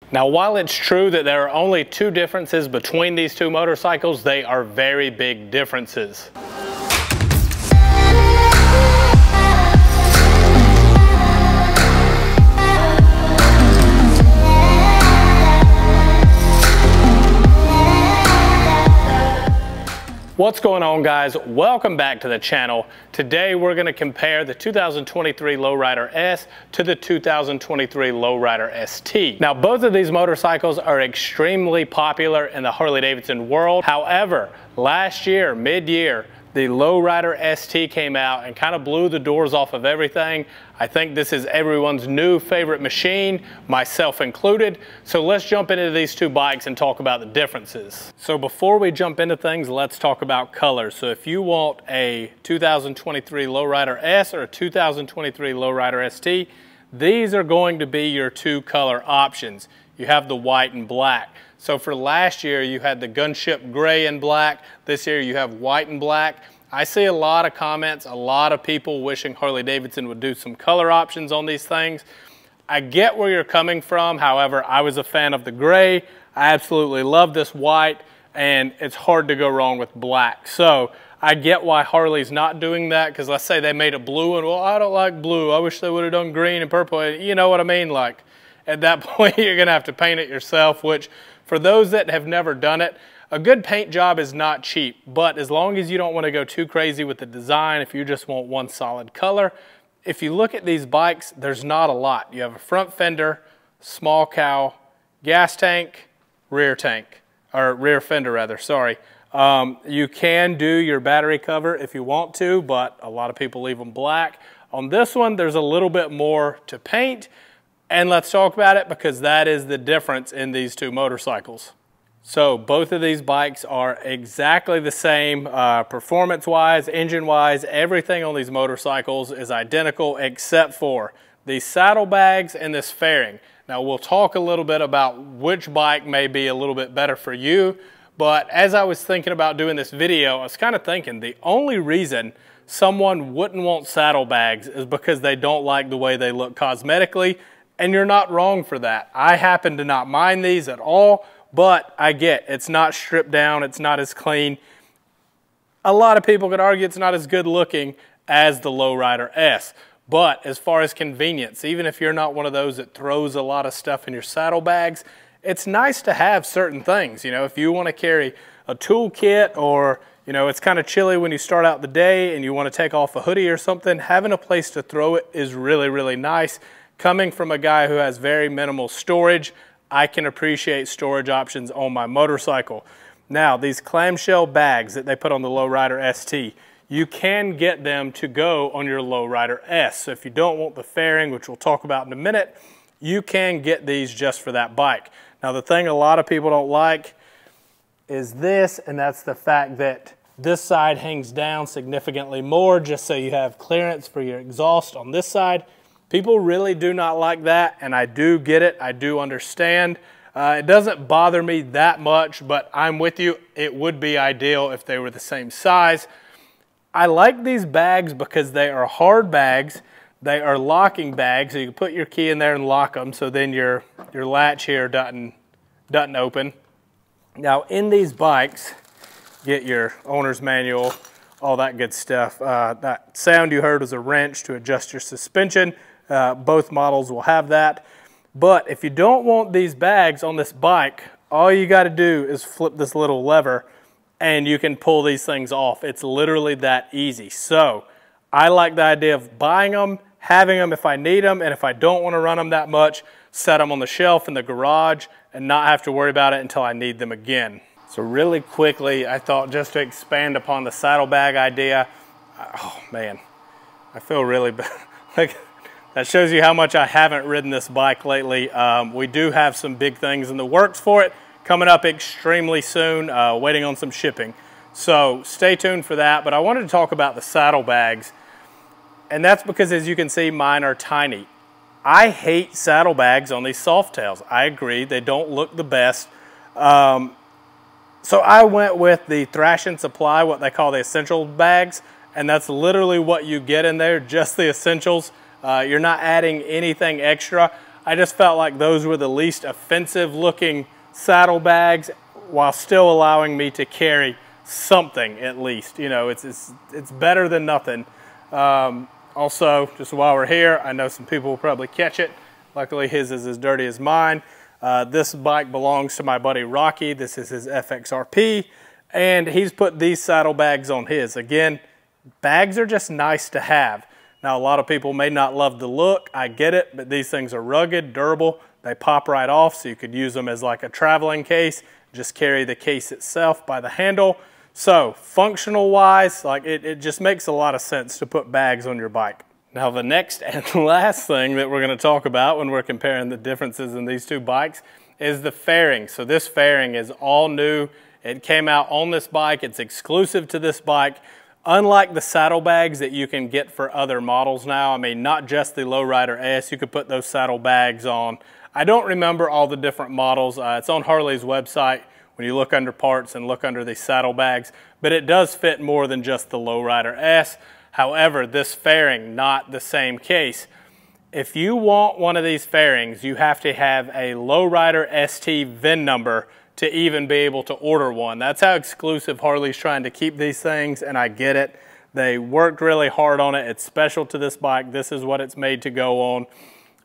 Now, while it's true that there are only two differences between these two motorcycles, they are very big differences. What's going on, guys? Welcome back to the channel. Today we're going to compare the 2023 Lowrider S to the 2023 Lowrider ST. Now, both of these motorcycles are extremely popular in the Harley Davidson world. However, last year, mid-year, the Lowrider ST came out and kind of blew the doors off of everything. I think this is everyone's new favorite machine, myself included. So let's jump into these two bikes and talk about the differences. So before we jump into things, let's talk about colors. So if you want a 2023 Lowrider S or a 2023 Lowrider ST, these are going to be your two color options. You have the white and black. So for last year, you had the gunship gray and black. This year, you have white and black. I see a lot of comments, a lot of people wishing Harley Davidson would do some color options on these things. I get where you're coming from. However, I was a fan of the gray. I absolutely love this white, and it's hard to go wrong with black. So I get why Harley's not doing that, because let's say they made it blue, and well, I don't like blue. I wish they would have done green and purple. You know what I mean? Like, at that point, you're going to have to paint it yourself, which for those that have never done it, a good paint job is not cheap. But as long as you don't want to go too crazy with the design, if you just want one solid color, if you look at these bikes, there's not a lot. You have a front fender, small cowl, gas tank, rear fender rather, sorry. You can do your battery cover if you want to, but a lot of people leave them black. On this one, there's a little bit more to paint. And let's talk about it, because that is the difference in these two motorcycles. So both of these bikes are exactly the same performance-wise, engine-wise. Everything on these motorcycles is identical except for the saddlebags and this fairing. Now we'll talk a little bit about which bike may be a little bit better for you. But as I was thinking about doing this video, I was kind of thinking the only reason someone wouldn't want saddlebags is because they don't like the way they look cosmetically. And you're not wrong for that. I happen to not mind these at all, but I get it's not stripped down, it's not as clean. A lot of people could argue it's not as good looking as the Lowrider S. But as far as convenience, even if you're not one of those that throws a lot of stuff in your saddlebags, it's nice to have certain things. You know, if you want to carry a tool kit, or you know, it's kind of chilly when you start out the day and you want to take off a hoodie or something, having a place to throw it is really, really nice. Coming from a guy who has very minimal storage, I can appreciate storage options on my motorcycle. Now, these clamshell bags that they put on the Lowrider ST, you can get them to go on your Lowrider S. So if you don't want the fairing, which we'll talk about in a minute, you can get these just for that bike. Now, the thing a lot of people don't like is this, and that's the fact that this side hangs down significantly more, just so you have clearance for your exhaust on this side. People really do not like that, and I do get it. I do understand. It doesn't bother me that much, but I'm with you. It would be ideal if they were the same size. I like these bags because they are hard bags. They are locking bags, so you can put your key in there and lock them, so then your latch here doesn't open. Now, in these bikes, get your owner's manual, all that good stuff. That sound you heard was a wrench to adjust your suspension. Both models will have that. But if you don't want these bags on this bike, all you got to do is flip this little lever and you can pull these things off. It's literally that easy. So I like the idea of buying them, having them if I need them, and if I don't want to run them that much, set them on the shelf in the garage and not have to worry about it until I need them again. So really quickly, I thought just to expand upon the saddlebag idea, oh man, I feel really bad. Like, that shows you how much I haven't ridden this bike lately. We do have some big things in the works for it, coming up extremely soon, waiting on some shipping. So stay tuned for that. But I wanted to talk about the saddlebags, and that's because, as you can see, mine are tiny. I hate saddlebags on these Softails. I agree, they don't look the best. So I went with the Thrash and Supply, what they call the essential bags, and that's literally what you get in there, just the essentials. You're not adding anything extra. I just felt like those were the least offensive looking saddlebags while still allowing me to carry something at least. You know, it's better than nothing. Also, just while we're here, I know some people will probably catch it. Luckily, his is as dirty as mine. This bike belongs to my buddy Rocky. This is his FXRP, and he's put these saddlebags on his. Again, bags are just nice to have. Now, a lot of people may not love the look. I get it, but these things are rugged, durable. They pop right off, so you could use them as like a traveling case. Just carry the case itself by the handle. So, functional wise, like it just makes a lot of sense to put bags on your bike. Now, the next and last thing that we're going to talk about when we're comparing the differences in these two bikes is the fairing. So this fairing is all new. It came out on this bike. It's exclusive to this bike. Unlike the saddlebags that you can get for other models now, I mean, not just the Lowrider S, you could put those saddlebags on. I don't remember all the different models. It's on Harley's website when you look under parts and look under these saddlebags, but it does fit more than just the Lowrider S. However, this fairing, not the same case. If you want one of these fairings, you have to have a Lowrider ST VIN number to even be able to order one. That's how exclusive Harley's trying to keep these things, and I get it. They worked really hard on it. It's special to this bike. This is what it's made to go on.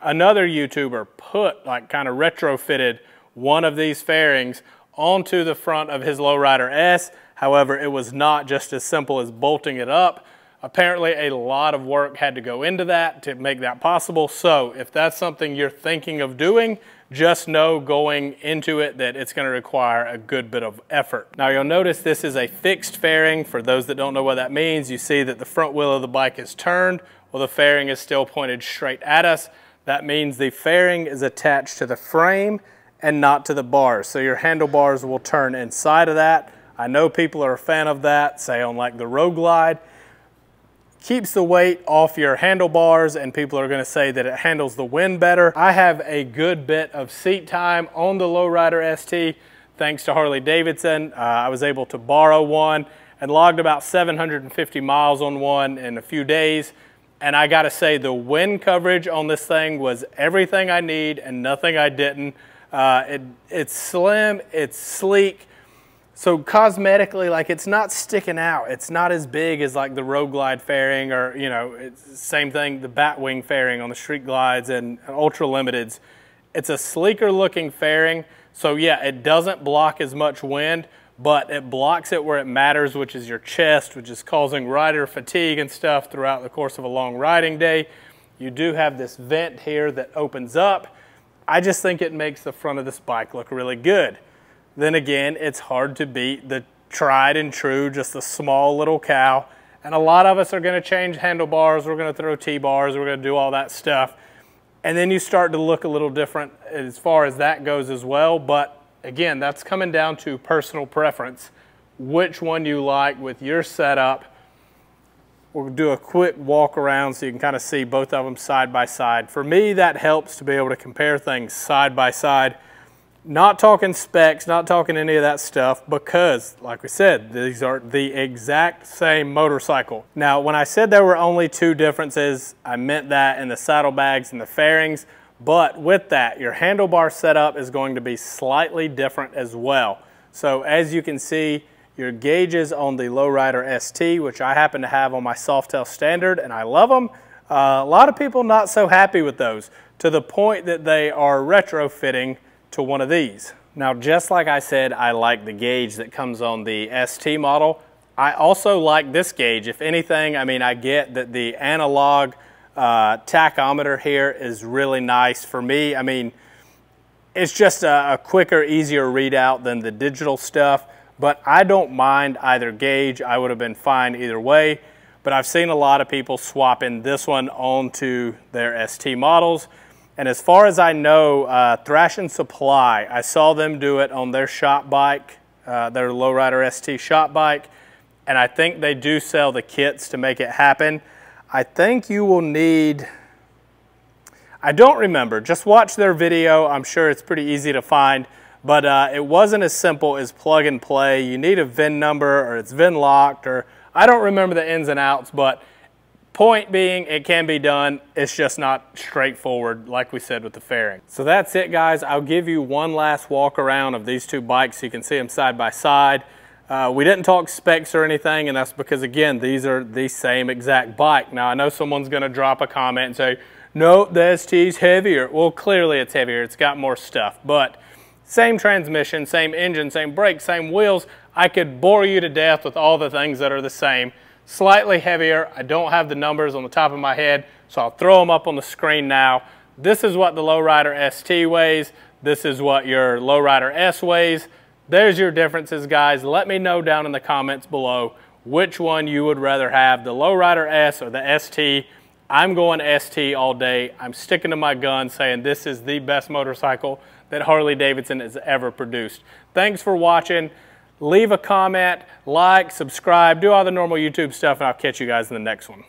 Another YouTuber put, like, kind of retrofitted one of these fairings onto the front of his Lowrider S. However, it was not just as simple as bolting it up. Apparently, a lot of work had to go into that to make that possible. So if that's something you're thinking of doing, just know going into it that it's going to require a good bit of effort. Now, you'll notice this is a fixed fairing. For those that don't know what that means, you see that the front wheel of the bike is turned while the fairing is still pointed straight at us. That means the fairing is attached to the frame and not to the bars. So your handlebars will turn inside of that. I know people are a fan of that, say on like the Road Glide. Keeps the weight off your handlebars, and people are going to say that it handles the wind better. I have a good bit of seat time on the Lowrider ST thanks to Harley Davidson. I was able to borrow one and logged about 750 miles on one in a few days. And I got to say, the wind coverage on this thing was everything I need and nothing I didn't. It's slim, it's sleek. So cosmetically, like, it's not sticking out. It's not as big as like the Road Glide fairing, or, you know, it's the same thing, the Batwing fairing on the Street Glides and Ultra Limiteds. It's a sleeker looking fairing. So yeah, it doesn't block as much wind, but it blocks it where it matters, which is your chest, which is causing rider fatigue and stuff throughout the course of a long riding day. You do have this vent here that opens up. I just think it makes the front of this bike look really good. Then again, it's hard to beat the tried and true, just a small little cow. And a lot of us are going to change handlebars, we're going to throw T-bars, we're going to do all that stuff. And then you start to look a little different as far as that goes as well. But again, that's coming down to personal preference, which one you like with your setup. We'll do a quick walk around so you can kind of see both of them side by side. For me, that helps to be able to compare things side by side. Not talking specs, not talking any of that stuff, because, like we said, these are the exact same motorcycle. Now, when I said there were only two differences, I meant that in the saddlebags and the fairings, but with that, your handlebar setup is going to be slightly different as well. So as you can see, your gauges on the Lowrider ST, which I happen to have on my Softail Standard, and I love them. A lot of people not so happy with those, to the point that they are retrofitting to one of these. Now, just like I said, I like the gauge that comes on the ST model. I also like this gauge. If anything, I mean, I get that the analog tachometer here is really nice for me. I mean, it's just a quicker, easier readout than the digital stuff, but I don't mind either gauge. I would have been fine either way, but I've seen a lot of people swapping this one onto their ST models. And as far as I know, Thrash and Supply, I saw them do it on their shop bike, their Lowrider ST shop bike, and I think they do sell the kits to make it happen. I think you will need, I don't remember, just watch their video. I'm sure it's pretty easy to find, but it wasn't as simple as plug and play. You need a VIN number, or it's VIN locked, or I don't remember the ins and outs, but Point being, it can be done. It's just not straightforward, like we said with the fairing. So that's it, guys. I'll give you one last walk around of these two bikes so you can see them side by side. We didn't talk specs or anything, and that's because, again, these are the same exact bike. Now, I know someone's going to drop a comment and say, no, the ST's heavier. Well, clearly it's heavier. It's got more stuff, but same transmission, same engine, same brakes, same wheels. I could bore you to death with all the things that are the same. Slightly heavier. I don't have the numbers on the top of my head, so I'll throw them up on the screen now. This is what the Lowrider ST weighs. This is what your Lowrider S weighs. There's your differences, guys. Let me know down in the comments below which one you would rather have, the Lowrider S or the ST. I'm going ST all day. I'm sticking to my gun saying this is the best motorcycle that Harley Davidson has ever produced. Thanks for watching. Leave a comment, like, subscribe, do all the normal YouTube stuff, and I'll catch you guys in the next one.